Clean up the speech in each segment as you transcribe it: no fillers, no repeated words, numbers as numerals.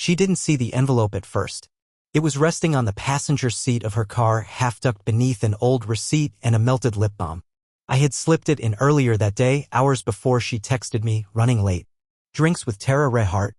She didn't see the envelope at first. It was resting on the passenger seat of her car, half tucked beneath an old receipt and a melted lip balm. I had slipped it in earlier that day, hours before she texted me, running late. Drinks with Tara Rehart.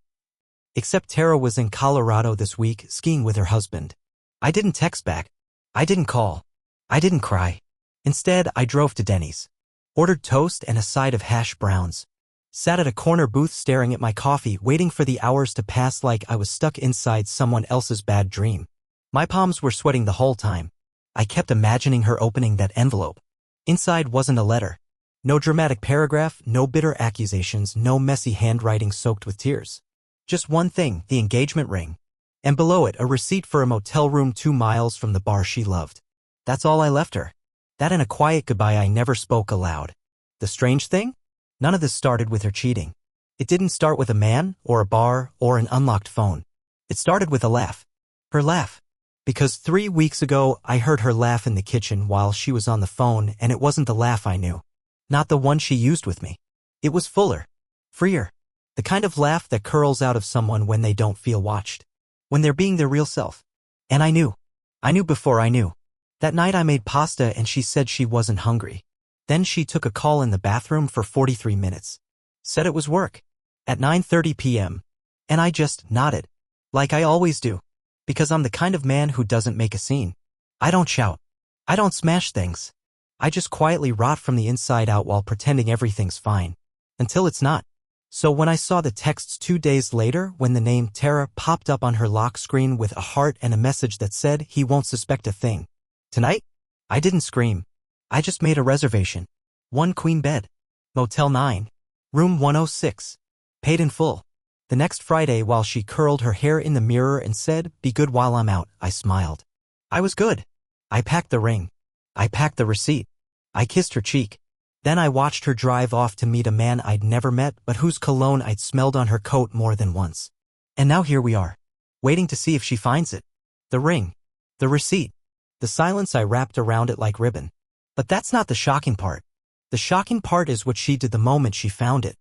Except Tara was in Colorado this week, skiing with her husband. I didn't text back. I didn't call. I didn't cry. Instead, I drove to Denny's. Ordered toast and a side of hash browns. Sat at a corner booth staring at my coffee, waiting for the hours to pass like I was stuck inside someone else's bad dream. My palms were sweating the whole time. I kept imagining her opening that envelope. Inside wasn't a letter. No dramatic paragraph, no bitter accusations, no messy handwriting soaked with tears. Just one thing, the engagement ring. And below it, a receipt for a motel room 2 miles from the bar she loved. That's all I left her. That and a quiet goodbye I never spoke aloud. The strange thing? None of this started with her cheating. It didn't start with a man, or a bar, or an unlocked phone. It started with a laugh. Her laugh. Because 3 weeks ago, I heard her laugh in the kitchen while she was on the phone, and it wasn't the laugh I knew. Not the one she used with me. It was fuller. Freer. The kind of laugh that curls out of someone when they don't feel watched. When they're being their real self. And I knew. I knew before I knew. That night I made pasta and she said she wasn't hungry. Then she took a call in the bathroom for 43 minutes. Said it was work. At 9:30 p.m. And I just nodded. Like I always do. Because I'm the kind of man who doesn't make a scene. I don't shout. I don't smash things. I just quietly rot from the inside out while pretending everything's fine. Until it's not. So when I saw the texts 2 days later, when the name Tara popped up on her lock screen with a heart and a message that said he won't suspect a thing. Tonight? I didn't scream. I just made a reservation. 1 queen bed. Motel 9. Room 106. Paid in full. The next Friday, while she curled her hair in the mirror and said, "Be good while I'm out," I smiled. I was good. I packed the ring. I packed the receipt. I kissed her cheek. Then I watched her drive off to meet a man I'd never met but whose cologne I'd smelled on her coat more than once. And now here we are. Waiting to see if she finds it. The ring. The receipt. The silence I wrapped around it like ribbon. But that's not the shocking part. The shocking part is what she did the moment she found it.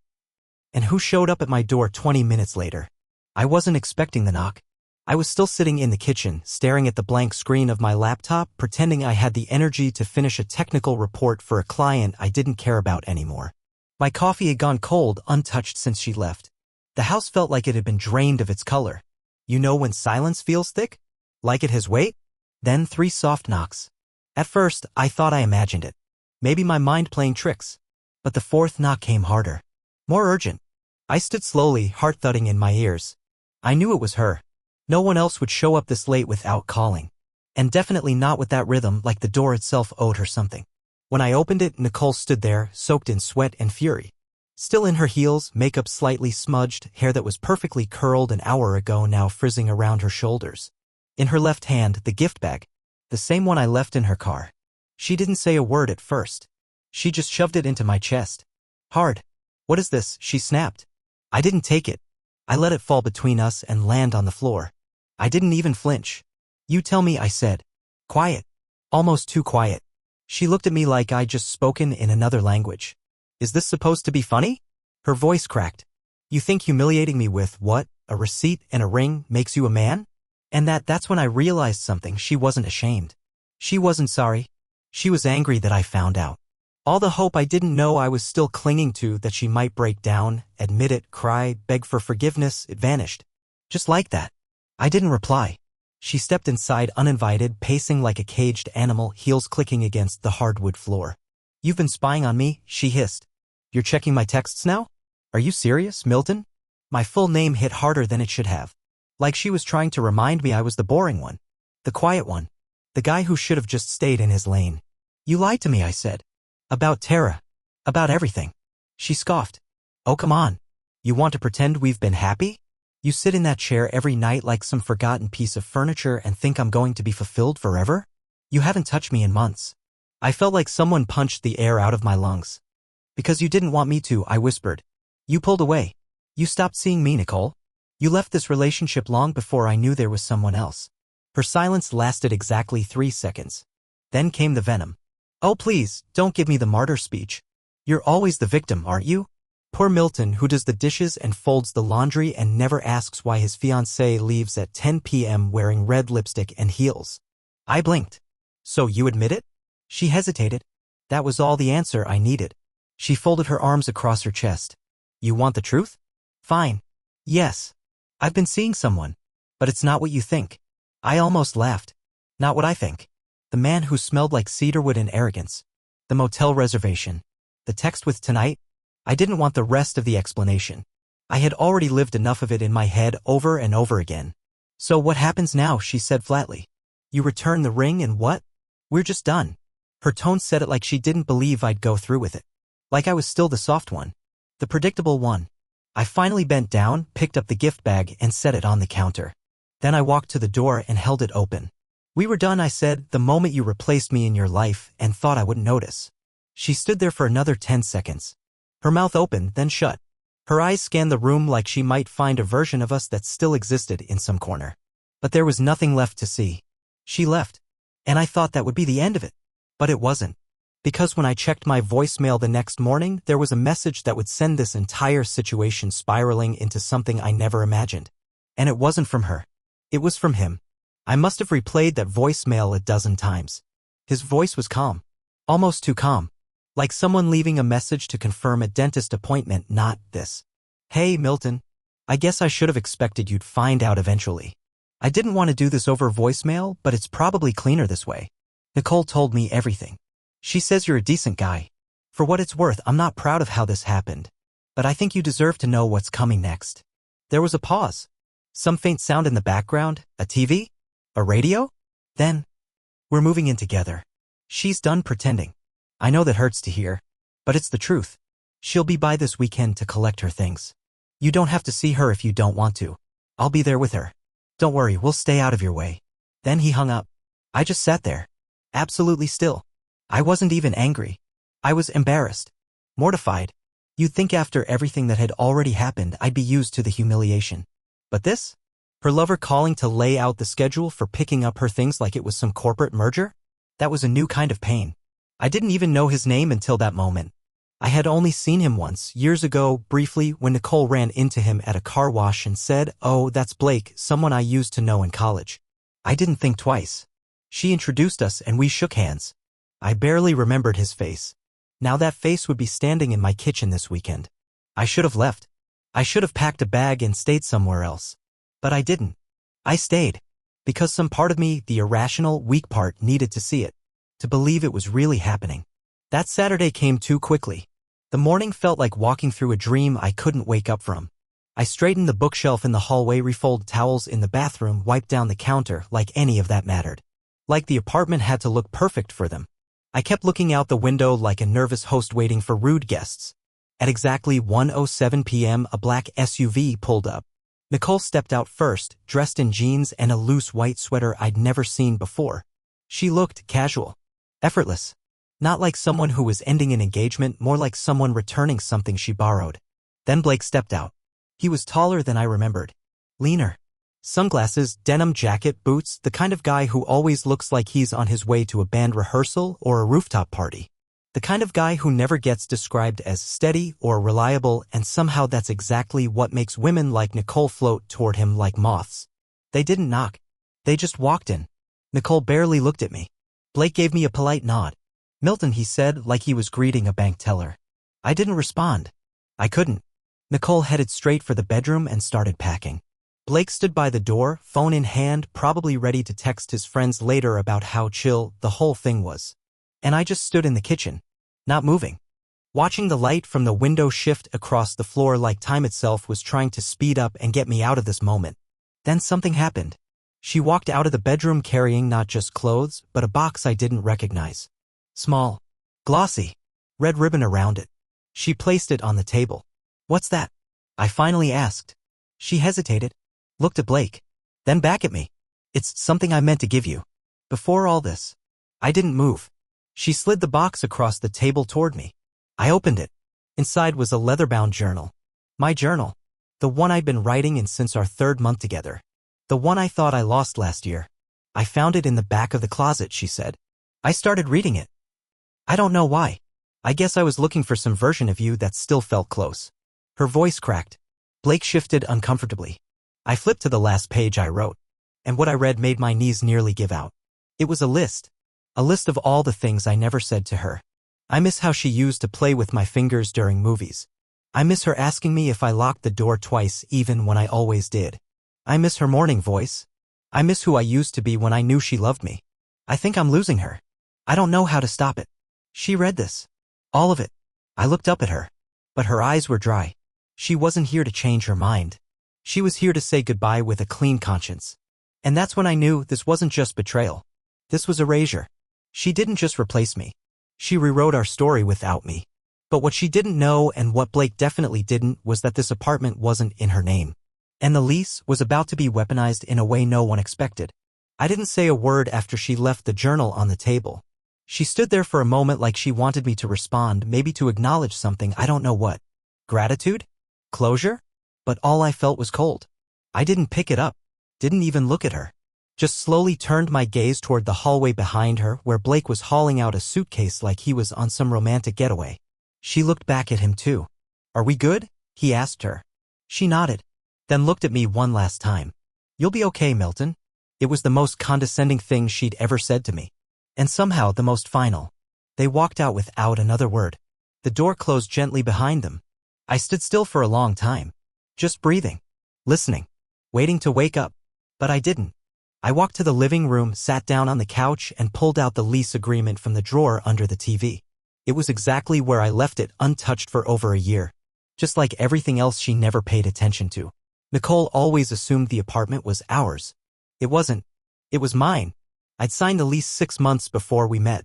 And who showed up at my door 20 minutes later. I wasn't expecting the knock. I was still sitting in the kitchen, staring at the blank screen of my laptop, pretending I had the energy to finish a technical report for a client I didn't care about anymore. My coffee had gone cold, untouched since she left. The house felt like it had been drained of its color. You know when silence feels thick? Like it has weight? Then 3 soft knocks. At first, I thought I imagined it. Maybe my mind playing tricks. But the 4th knock came harder. More urgent. I stood slowly, heart thudding in my ears. I knew it was her. No one else would show up this late without calling. And definitely not with that rhythm, like the door itself owed her something. When I opened it, Nicole stood there, soaked in sweat and fury. Still in her heels, makeup slightly smudged, hair that was perfectly curled an hour ago now frizzing around her shoulders. In her left hand, the gift bag. The same one I left in her car. She didn't say a word at first. She just shoved it into my chest. Hard. "What is this?" she snapped. I didn't take it. I let it fall between us and land on the floor. I didn't even flinch. "You tell me," I said. Quiet. Almost too quiet. She looked at me like I'd just spoken in another language. "Is this supposed to be funny?" Her voice cracked. "You think humiliating me with, what, a receipt and a ring makes you a man?" And that's when I realized something. She wasn't ashamed. She wasn't sorry. She was angry that I found out. All the hope I didn't know I was still clinging to, that she might break down, admit it, cry, beg for forgiveness, it vanished. Just like that. I didn't reply. She stepped inside uninvited, pacing like a caged animal, heels clicking against the hardwood floor. "You've been spying on me," she hissed. "You're checking my texts now? Are you serious, Milton?" My full name hit harder than it should have. Like she was trying to remind me I was the boring one. The quiet one. The guy who should have just stayed in his lane. "You lied to me," I said. "About Tara. About everything." She scoffed. "Oh, come on. You want to pretend we've been happy? You sit in that chair every night like some forgotten piece of furniture and think I'm going to be fulfilled forever? You haven't touched me in months." I felt like someone punched the air out of my lungs. "Because you didn't want me to," I whispered. "You pulled away. You stopped seeing me, Nicole. You left this relationship long before I knew there was someone else." Her silence lasted exactly 3 seconds. Then came the venom. "Oh, please, don't give me the martyr speech. You're always the victim, aren't you? Poor Milton, who does the dishes and folds the laundry and never asks why his fiancée leaves at 10 p.m. wearing red lipstick and heels. I blinked. So you admit it? She hesitated. That was all the answer I needed. She folded her arms across her chest. You want the truth? Fine. Yes. I've been seeing someone. But it's not what you think. I almost laughed. Not what I think. The man who smelled like cedarwood and arrogance. The motel reservation. The text with tonight. I didn't want the rest of the explanation. I had already lived enough of it in my head over and over again. So what happens now, she said flatly. You return the ring and what? We're just done. Her tone said it like she didn't believe I'd go through with it. Like I was still the soft one. The predictable one. I finally bent down, picked up the gift bag and set it on the counter. Then I walked to the door and held it open. We were done, I said, the moment you replaced me in your life and thought I wouldn't notice. She stood there for another 10 seconds. Her mouth opened, then shut. Her eyes scanned the room like she might find a version of us that still existed in some corner. But there was nothing left to see. She left. And I thought that would be the end of it. But it wasn't. Because when I checked my voicemail the next morning, there was a message that would send this entire situation spiraling into something I never imagined. And it wasn't from her. It was from him. I must have replayed that voicemail a dozen times. His voice was calm. Almost too calm. Like someone leaving a message to confirm a dentist appointment, not this. Hey, Milton. I guess I should have expected you'd find out eventually. I didn't want to do this over voicemail, but it's probably cleaner this way. Nicole told me everything. She says you're a decent guy. For what it's worth, I'm not proud of how this happened. But I think you deserve to know what's coming next. There was a pause. Some faint sound in the background. A TV? A radio? Then, we're moving in together. She's done pretending. I know that hurts to hear. But it's the truth. She'll be by this weekend to collect her things. You don't have to see her if you don't want to. I'll be there with her. Don't worry, we'll stay out of your way. Then he hung up. I just sat there. Absolutely still. I wasn't even angry. I was embarrassed. Mortified. You'd think after everything that had already happened, I'd be used to the humiliation. But this? Her lover calling to lay out the schedule for picking up her things like it was some corporate merger? That was a new kind of pain. I didn't even know his name until that moment. I had only seen him once, years ago, briefly, when Nicole ran into him at a car wash and said, "Oh, that's Blake, someone I used to know in college." I didn't think twice. She introduced us and we shook hands. I barely remembered his face. Now that face would be standing in my kitchen this weekend. I should have left. I should have packed a bag and stayed somewhere else. But I didn't. I stayed. Because some part of me, the irrational, weak part, needed to see it. To believe it was really happening. That Saturday came too quickly. The morning felt like walking through a dream I couldn't wake up from. I straightened the bookshelf in the hallway, refolded towels in the bathroom, wiped down the counter, like any of that mattered. Like the apartment had to look perfect for them. I kept looking out the window like a nervous host waiting for rude guests. At exactly 1:07 p.m., a black SUV pulled up. Nicole stepped out first, dressed in jeans and a loose white sweater I'd never seen before. She looked casual. Effortless. Not like someone who was ending an engagement, more like someone returning something she borrowed. Then Blake stepped out. He was taller than I remembered. Leaner. Sunglasses, denim jacket, boots, the kind of guy who always looks like he's on his way to a band rehearsal or a rooftop party. The kind of guy who never gets described as steady or reliable, and somehow that's exactly what makes women like Nicole float toward him like moths. They didn't knock. They just walked in. Nicole barely looked at me. Blake gave me a polite nod. "Milton," he said, like he was greeting a bank teller. I didn't respond. I couldn't. Nicole headed straight for the bedroom and started packing. Blake stood by the door, phone in hand, probably ready to text his friends later about how chill the whole thing was. And I just stood in the kitchen, not moving, watching the light from the window shift across the floor like time itself was trying to speed up and get me out of this moment. Then something happened. She walked out of the bedroom carrying not just clothes, but a box I didn't recognize. Small, glossy, red ribbon around it. She placed it on the table. "What's that?" I finally asked. She hesitated, looked at Blake, then back at me. "It's something I meant to give you." Before all this, I didn't move. She slid the box across the table toward me. I opened it. Inside was a leather-bound journal. My journal. The one I'd been writing in since our 3rd month together. The one I thought I lost last year. "I found it in the back of the closet," she said. I started reading it. I don't know why. I guess I was looking for some version of you that still felt close. Her voice cracked. Blake shifted uncomfortably. I flipped to the last page I wrote, and what I read made my knees nearly give out. It was a list. A list of all the things I never said to her. I miss how she used to play with my fingers during movies. I miss her asking me if I locked the door twice even when I always did. I miss her morning voice. I miss who I used to be when I knew she loved me. I think I'm losing her. I don't know how to stop it. She read this. All of it. I looked up at her. But her eyes were dry. She wasn't here to change her mind. She was here to say goodbye with a clean conscience. And that's when I knew this wasn't just betrayal. This was erasure. She didn't just replace me. She rewrote our story without me. But what she didn't know, and what Blake definitely didn't, was that this apartment wasn't in her name. And the lease was about to be weaponized in a way no one expected. I didn't say a word after she left the journal on the table. She stood there for a moment like she wanted me to respond, maybe to acknowledge something, I don't know what. Gratitude? Closure? But all I felt was cold. I didn't pick it up. Didn't even look at her. Just slowly turned my gaze toward the hallway behind her where Blake was hauling out a suitcase like he was on some romantic getaway. She looked back at him too. Are we good? He asked her. She nodded, then looked at me one last time. You'll be okay, Milton. It was the most condescending thing she'd ever said to me. And somehow the most final. They walked out without another word. The door closed gently behind them. I stood still for a long time. Just breathing. Listening. Waiting to wake up. But I didn't. I walked to the living room, sat down on the couch, and pulled out the lease agreement from the drawer under the TV. It was exactly where I left it, untouched for over a year. Just like everything else she never paid attention to. Nicole always assumed the apartment was ours. It wasn't. It was mine. I'd signed the lease 6 months before we met.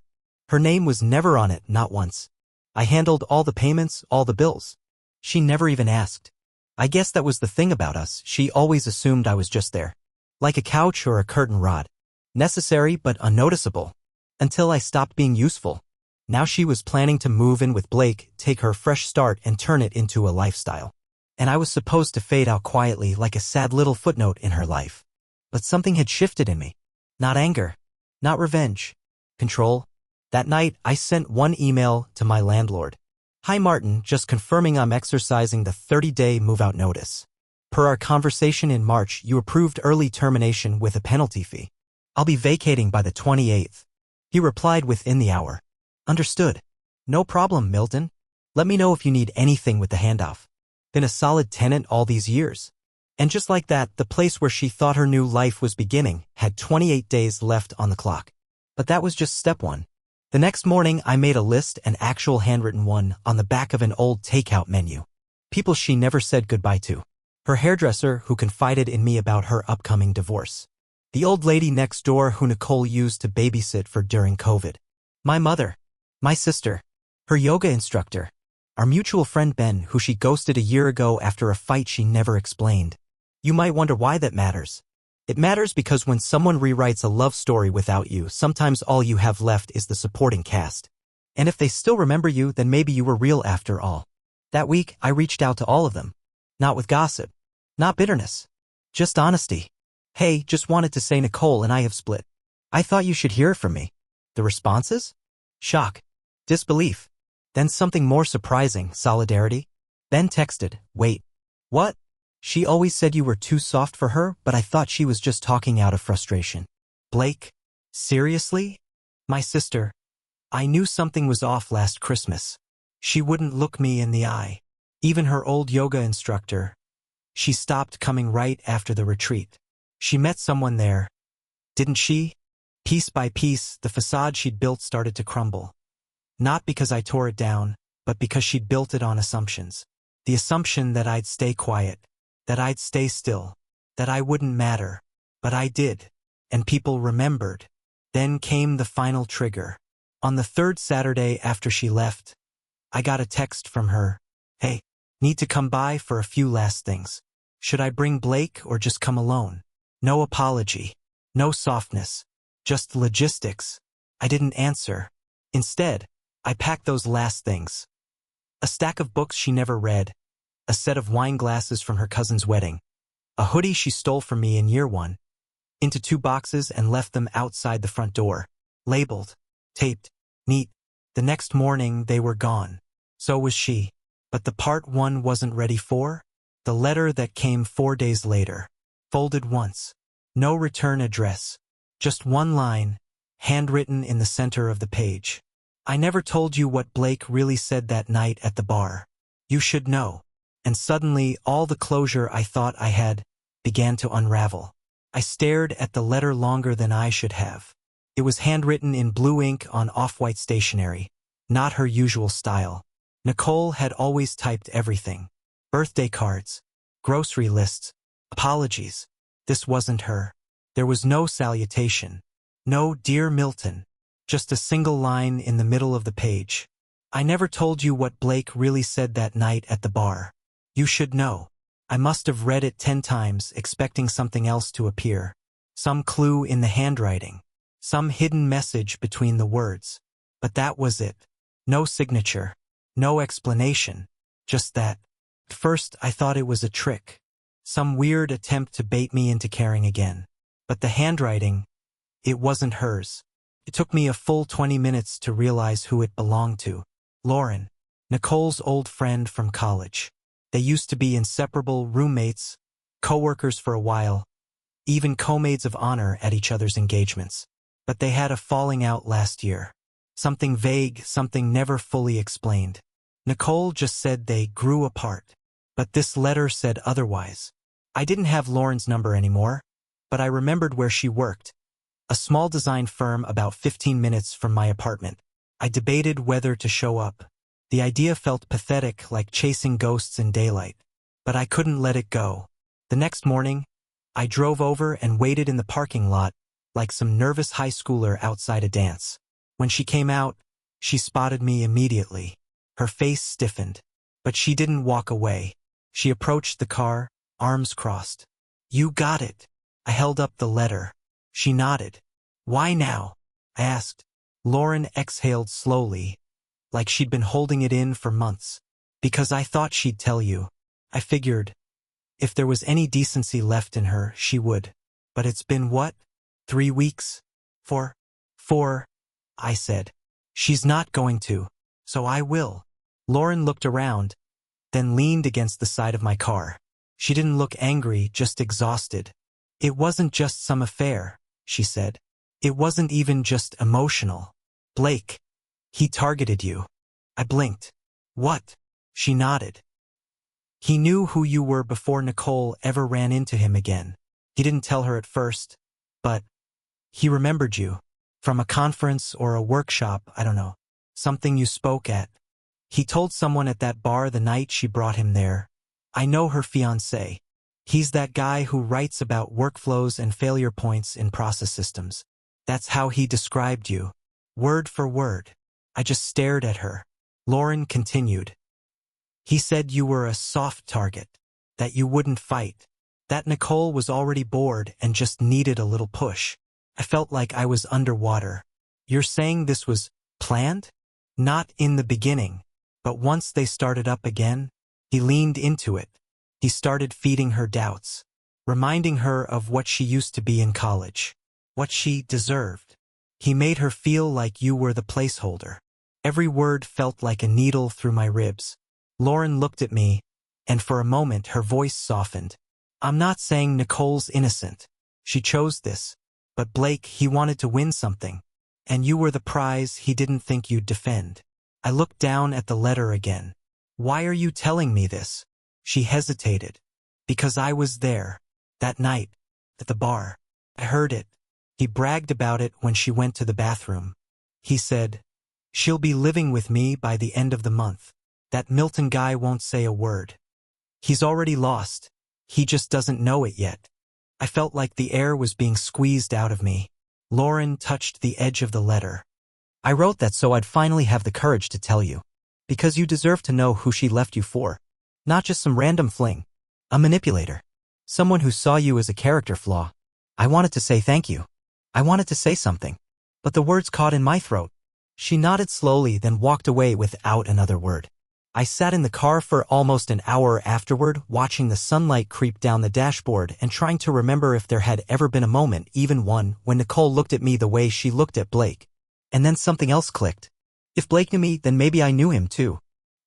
Her name was never on it, not once. I handled all the payments, all the bills. She never even asked. I guess that was the thing about us, she always assumed I was just there. Like a couch or a curtain rod. Necessary but unnoticeable. Until I stopped being useful. Now she was planning to move in with Blake, take her fresh start and turn it into a lifestyle. And I was supposed to fade out quietly like a sad little footnote in her life. But something had shifted in me. Not anger. Not revenge. Control. That night, I sent one email to my landlord. Hi Martin, just confirming I'm exercising the 30-day move-out notice. Per our conversation in March, you approved early termination with a penalty fee. I'll be vacating by the 28th. He replied within the hour. Understood. No problem, Milton. Let me know if you need anything with the handoff. Been a solid tenant all these years. And just like that, the place where she thought her new life was beginning had 28 days left on the clock. But that was just step one. The next morning, I made a list, an actual handwritten one, on the back of an old takeout menu. People she never said goodbye to. Her hairdresser who confided in me about her upcoming divorce. The old lady next door who Nicole used to babysit for during COVID. My mother. My sister. Her yoga instructor. Our mutual friend Ben, who she ghosted a year ago after a fight she never explained. You might wonder why that matters. It matters because when someone rewrites a love story without you, sometimes all you have left is the supporting cast. And if they still remember you, then maybe you were real after all. That week, I reached out to all of them. Not with gossip. Not bitterness. Just honesty. Hey, just wanted to say Nicole and I have split. I thought you should hear it from me. The responses? Shock. Disbelief. Then something more surprising, solidarity. Ben texted, wait. What? She always said you were too soft for her, but I thought she was just talking out of frustration. Blake? Seriously? My sister. I knew something was off last Christmas. She wouldn't look me in the eye. Even her old yoga instructor. She stopped coming right after the retreat. She met someone there. Didn't she? Piece by piece, the facade she'd built started to crumble. Not because I tore it down, but because she'd built it on assumptions. The assumption that I'd stay quiet. That I'd stay still, that I wouldn't matter, but I did, and people remembered. Then came the final trigger. On the third Saturday after she left, I got a text from her. Hey, need to come by for a few last things. Should I bring Blake or just come alone? No apology, no softness, just logistics. I didn't answer. Instead, I packed those last things. A stack of books she never read. A set of wine glasses from her cousin's wedding, a hoodie she stole from me in year one, into 2 boxes and left them outside the front door, labeled, taped, neat. The next morning they were gone. So was she. But the part one wasn't ready for? The letter that came 4 days later. Folded once. No return address. Just one line, handwritten in the center of the page. I never told you what Blake really said that night at the bar. You should know. And suddenly, all the closure I thought I had began to unravel. I stared at the letter longer than I should have. It was handwritten in blue ink on off-white stationery, not her usual style. Nicole had always typed everything. Birthday cards, grocery lists, apologies. This wasn't her. There was no salutation. No "Dear Milton." Just a single line in the middle of the page. I never told you what Blake really said that night at the bar. You should know. I must have read it 10 times, expecting something else to appear. Some clue in the handwriting. Some hidden message between the words. But that was it. No signature. No explanation. Just that. At first, I thought it was a trick. Some weird attempt to bait me into caring again. But the handwriting, it wasn't hers. It took me a full 20 minutes to realize who it belonged to. Lauren, Nicole's old friend from college. They used to be inseparable roommates, co-workers for a while, even co-maids of honor at each other's engagements. But they had a falling out last year. Something vague, something never fully explained. Nicole just said they grew apart. But this letter said otherwise. I didn't have Lauren's number anymore, but I remembered where she worked. A small design firm about 15 minutes from my apartment. I debated whether to show up. The idea felt pathetic, like chasing ghosts in daylight. But I couldn't let it go. The next morning, I drove over and waited in the parking lot, like some nervous high schooler outside a dance. When she came out, she spotted me immediately. Her face stiffened. But she didn't walk away. She approached the car, arms crossed. You got it. I held up the letter. She nodded. Why now? I asked. Lauren exhaled slowly, like she'd been holding it in for months. Because I thought she'd tell you. I figured, if there was any decency left in her, she would. But it's been what? 3 weeks? 4? 4, I said. She's not going to, so I will. Lauren looked around, then leaned against the side of my car. She didn't look angry, just exhausted. It wasn't just some affair, she said. It wasn't even just emotional. Blake, he targeted you. I blinked. What? She nodded. He knew who you were before Nicole ever ran into him again. He didn't tell her at first, but he remembered you. From a conference or a workshop, I don't know. Something you spoke at. He told someone at that bar the night she brought him there. I know her fiancé. He's that guy who writes about workflows and failure points in process systems. That's how he described you. Word for word. I just stared at her. Lauren continued. He said you were a soft target, that you wouldn't fight, that Nicole was already bored and just needed a little push. I felt like I was underwater. You're saying this was planned? Not in the beginning, but once they started up again, he leaned into it. He started feeding her doubts, reminding her of what she used to be in college, what she deserved. He made her feel like you were the placeholder. Every word felt like a needle through my ribs. Lauren looked at me, and for a moment her voice softened. I'm not saying Nicole's innocent. She chose this. But Blake, he wanted to win something. And you were the prize he didn't think you'd defend. I looked down at the letter again. Why are you telling me this? She hesitated. Because I was there. That night. At the bar. I heard it. He bragged about it when she went to the bathroom. He said, she'll be living with me by the end of the month. That Milton guy won't say a word. He's already lost. He just doesn't know it yet. I felt like the air was being squeezed out of me. Lauren touched the edge of the letter. I wrote that so I'd finally have the courage to tell you. Because you deserve to know who she left you for. Not just some random fling. A manipulator. Someone who saw you as a character flaw. I wanted to say thank you. I wanted to say something. But the words caught in my throat. She nodded slowly, then walked away without another word. I sat in the car for almost an hour afterward, watching the sunlight creep down the dashboard and trying to remember if there had ever been a moment, even one, when Nicole looked at me the way she looked at Blake. And then something else clicked. If Blake knew me, then maybe I knew him too.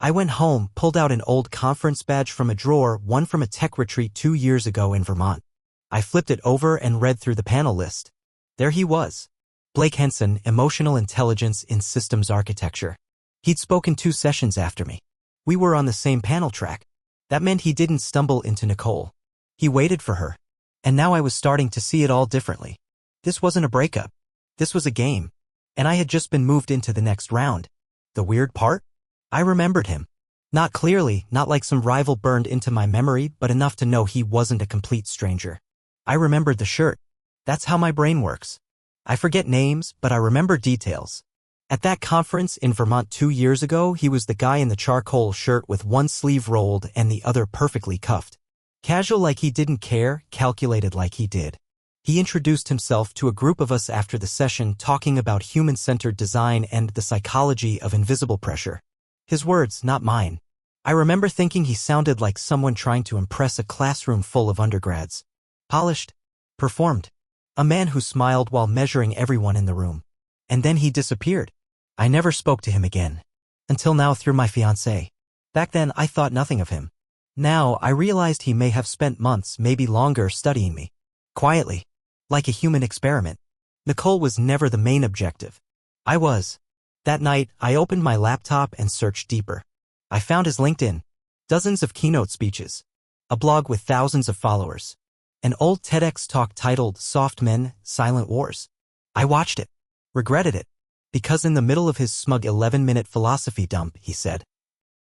I went home, pulled out an old conference badge from a drawer, one from a tech retreat 2 years ago in Vermont. I flipped it over and read through the panel list. There he was. Blake Henson, Emotional Intelligence in Systems Architecture. He'd spoken 2 sessions after me. We were on the same panel track. That meant he didn't stumble into Nicole. He waited for her. And now I was starting to see it all differently. This wasn't a breakup. This was a game. And I had just been moved into the next round. The weird part? I remembered him. Not clearly, not like some rival burned into my memory, but enough to know he wasn't a complete stranger. I remembered the shirt. That's how my brain works. I forget names, but I remember details. At that conference in Vermont 2 years ago, he was the guy in the charcoal shirt with one sleeve rolled and the other perfectly cuffed. Casual like he didn't care, calculated like he did. He introduced himself to a group of us after the session, talking about human-centered design and the psychology of invisible pressure. His words, not mine. I remember thinking he sounded like someone trying to impress a classroom full of undergrads. Polished. Performed. A man who smiled while measuring everyone in the room. And then he disappeared. I never spoke to him again. Until now through my fiancée. Back then I thought nothing of him. Now I realized he may have spent months, maybe longer, studying me. Quietly. Like a human experiment. Nicole was never the main objective. I was. That night, I opened my laptop and searched deeper. I found his LinkedIn. Dozens of keynote speeches. A blog with thousands of followers. An old TEDx talk titled Soft Men, Silent Wars. I watched it. Regretted it. Because in the middle of his smug 11-minute philosophy dump, he said,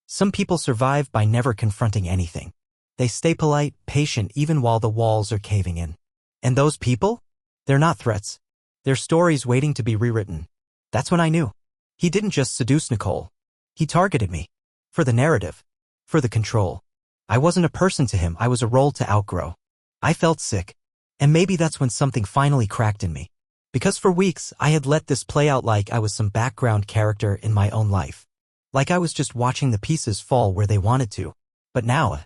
"Some people survive by never confronting anything. They stay polite, patient, even while the walls are caving in. And those people? They're not threats. They're stories waiting to be rewritten." That's when I knew. He didn't just seduce Nicole. He targeted me. For the narrative. For the control. I wasn't a person to him, I was a role to outgrow. I felt sick. And maybe that's when something finally cracked in me. Because for weeks, I had let this play out like I was some background character in my own life. Like I was just watching the pieces fall where they wanted to. But now,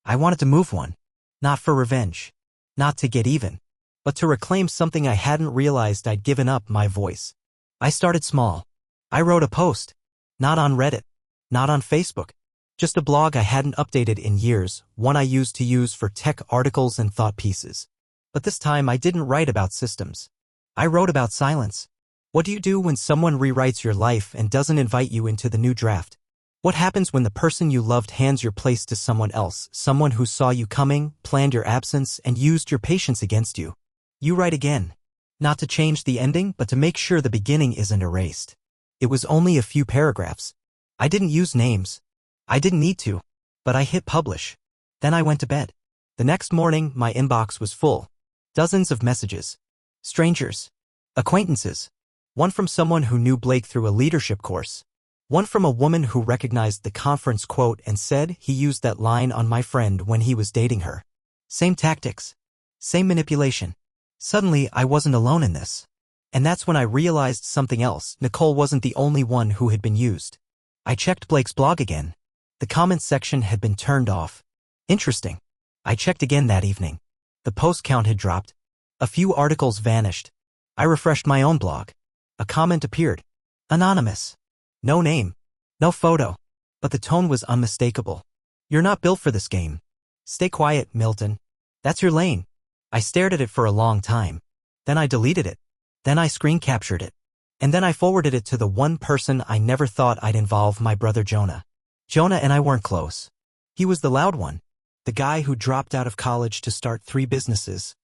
I wanted to move one. Not for revenge. Not to get even. But to reclaim something I hadn't realized I'd given up, my voice. I started small. I wrote a post. Not on Reddit. Not on Facebook. Just a blog I hadn't updated in years, one I used to use for tech articles and thought pieces. But this time I didn't write about systems. I wrote about silence. What do you do when someone rewrites your life and doesn't invite you into the new draft? What happens when the person you loved hands your place to someone else, someone who saw you coming, planned your absence, and used your patience against you? You write again. Not to change the ending, but to make sure the beginning isn't erased. It was only a few paragraphs. I didn't use names. I didn't need to. But I hit publish. Then I went to bed. The next morning, my inbox was full. Dozens of messages. Strangers. Acquaintances. One from someone who knew Blake through a leadership course. One from a woman who recognized the conference quote and said he used that line on my friend when he was dating her. Same tactics. Same manipulation. Suddenly, I wasn't alone in this. And that's when I realized something else. Nicole wasn't the only one who had been used. I checked Blake's blog again. The comments section had been turned off. Interesting. I checked again that evening. The post count had dropped. A few articles vanished. I refreshed my own blog. A comment appeared. Anonymous. No name. No photo. But the tone was unmistakable. "You're not built for this game. Stay quiet, Milton. That's your lane." I stared at it for a long time. Then I deleted it. Then I screen captured it. And then I forwarded it to the one person I never thought I'd involve, my brother Jonah. Jonah and I weren't close. He was the loud one. The guy who dropped out of college to start 3 businesses,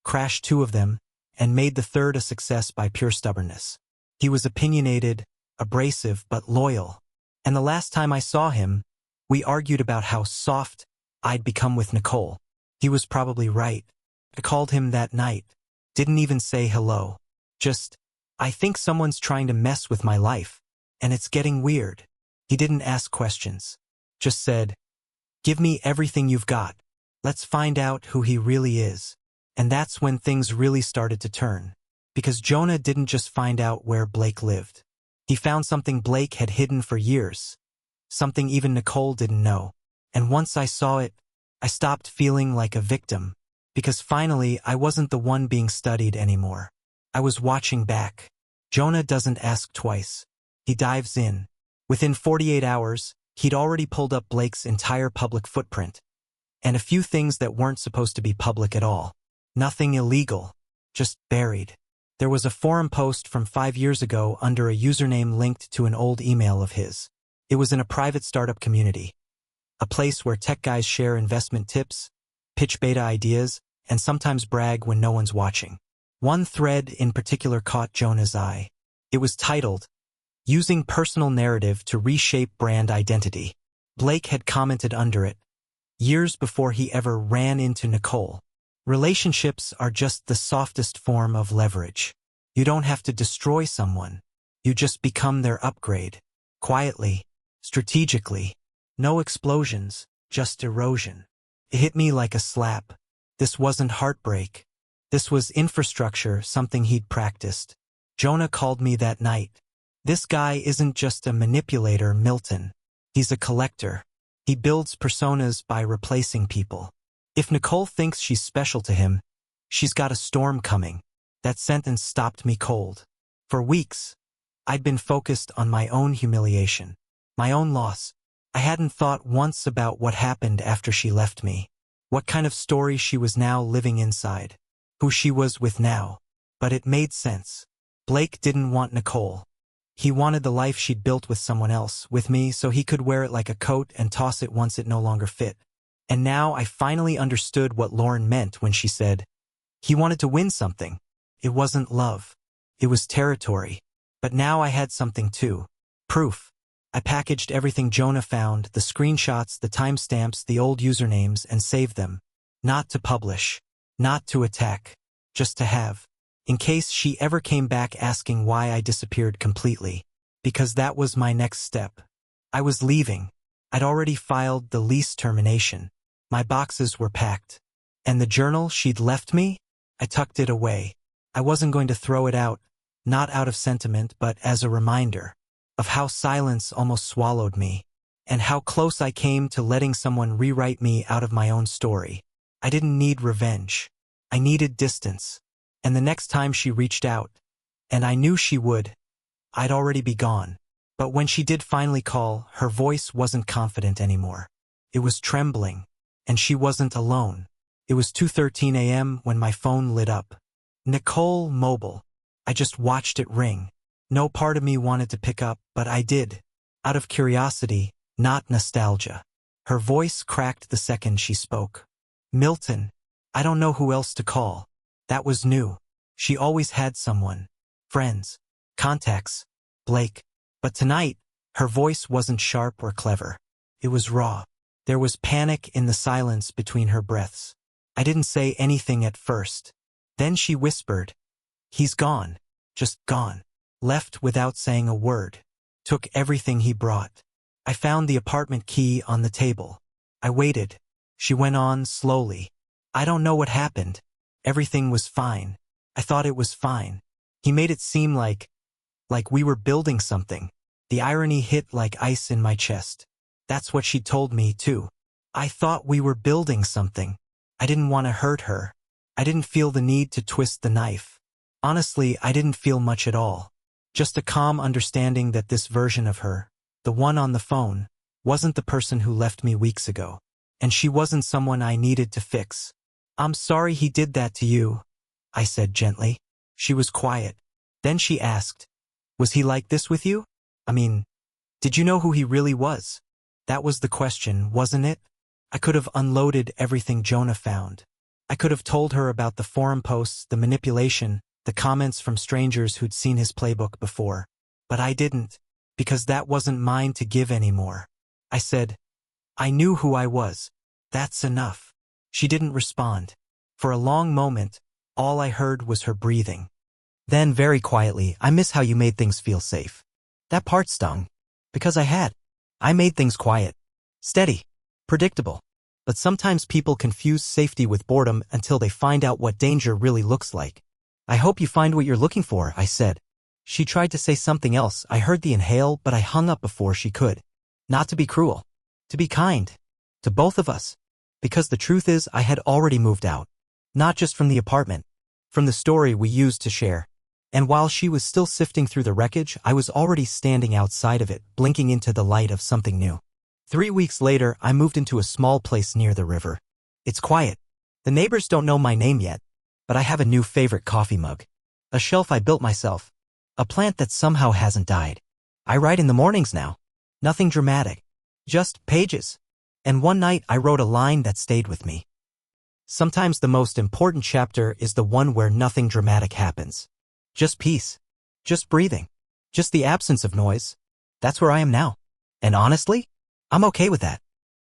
crashed 2 of them, and made the third a success by pure stubbornness. He was opinionated, abrasive, but loyal. And the last time I saw him, we argued about how soft I'd become with Nicole. He was probably right. I called him that night. Didn't even say hello. Just, "I think someone's trying to mess with my life. And it's getting weird." He didn't ask questions. Just said, "Give me everything you've got. Let's find out who he really is." And that's when things really started to turn. Because Jonah didn't just find out where Blake lived. He found something Blake had hidden for years. Something even Nicole didn't know. And once I saw it, I stopped feeling like a victim. Because finally, I wasn't the one being studied anymore. I was watching back. Jonah doesn't ask twice. He dives in. Within 48 hours, He'd already pulled up Blake's entire public footprint. And a few things that weren't supposed to be public at all. Nothing illegal. Just buried. There was a forum post from 5 years ago under a username linked to an old email of his. It was in a private startup community. A place where tech guys share investment tips, pitch beta ideas, and sometimes brag when no one's watching. One thread in particular caught Jonah's eye. It was titled, "Using Personal Narrative to Reshape Brand Identity." Blake had commented under it, years before he ever ran into Nicole. Relationships are just the softest form of leverage. You don't have to destroy someone. You just become their upgrade. Quietly, strategically. No explosions, just erosion. It hit me like a slap. This wasn't heartbreak. This was infrastructure, something he'd practiced. Jonah called me that night. This guy isn't just a manipulator, Milton. He's a collector. He builds personas by replacing people. If Nicole thinks she's special to him, she's got a storm coming. That sentence stopped me cold. For weeks, I'd been focused on my own humiliation, my own loss. I hadn't thought once about what happened after she left me, what kind of story she was now living inside, who she was with now. But it made sense. Blake didn't want Nicole. He wanted the life she'd built with someone else, with me, so he could wear it like a coat and toss it once it no longer fit. And now I finally understood what Lauren meant when she said, he wanted to win something. It wasn't love. It was territory. But now I had something too. Proof. I packaged everything Jonah found, the screenshots, the timestamps, the old usernames, and saved them. Not to publish. Not to attack. Just to have. In case she ever came back asking why I disappeared completely. Because that was my next step. I was leaving. I'd already filed the lease termination. My boxes were packed. And the journal she'd left me? I tucked it away. I wasn't going to throw it out, not out of sentiment, but as a reminder of how silence almost swallowed me, and how close I came to letting someone rewrite me out of my own story. I didn't need revenge. I needed distance. And the next time she reached out, and I knew she would, I'd already be gone. But when she did finally call, her voice wasn't confident anymore. It was trembling, and she wasn't alone. It was 2:13 a.m. when my phone lit up. Nicole Mobile. I just watched it ring. No part of me wanted to pick up, but I did. Out of curiosity, not nostalgia. Her voice cracked the second she spoke. Milton. I don't know who else to call. That was new. She always had someone. Friends. Contacts. Blake. But tonight, her voice wasn't sharp or clever. It was raw. There was panic in the silence between her breaths. I didn't say anything at first. Then she whispered, "He's gone. Just gone. Left without saying a word. Took everything he brought." I found the apartment key on the table. I waited. She went on slowly. "I don't know what happened. Everything was fine. I thought it was fine. He made it seem like we were building something." The irony hit like ice in my chest. That's what she told me, too. I thought we were building something. I didn't want to hurt her. I didn't feel the need to twist the knife. Honestly, I didn't feel much at all. Just a calm understanding that this version of her, the one on the phone, wasn't the person who left me weeks ago. And she wasn't someone I needed to fix. "I'm sorry he did that to you," I said gently. She was quiet. Then she asked, "Was he like this with you? I mean, did you know who he really was?" That was the question, wasn't it? I could have unloaded everything Jonah found. I could have told her about the forum posts, the manipulation, the comments from strangers who'd seen his playbook before. But I didn't, because that wasn't mine to give anymore. I said, "I knew who I was. That's enough." She didn't respond. For a long moment, all I heard was her breathing. Then, very quietly, "I miss how you made things feel safe." That part stung. Because I made things quiet, steady, predictable. But sometimes people confuse safety with boredom until they find out what danger really looks like. "I hope you find what you're looking for," I said. She tried to say something else. I heard the inhale, but I hung up before she could. Not to be cruel. To be kind. To both of us. Because the truth is, I had already moved out. Not just from the apartment. From the story we used to share. And while she was still sifting through the wreckage, I was already standing outside of it, blinking into the light of something new. 3 weeks later, I moved into a small place near the river. It's quiet. The neighbors don't know my name yet, but I have a new favorite coffee mug. A shelf I built myself. A plant that somehow hasn't died. I write in the mornings now. Nothing dramatic. Just pages. And one night I wrote a line that stayed with me. Sometimes the most important chapter is the one where nothing dramatic happens. Just peace. Just breathing. Just the absence of noise. That's where I am now. And honestly, I'm okay with that.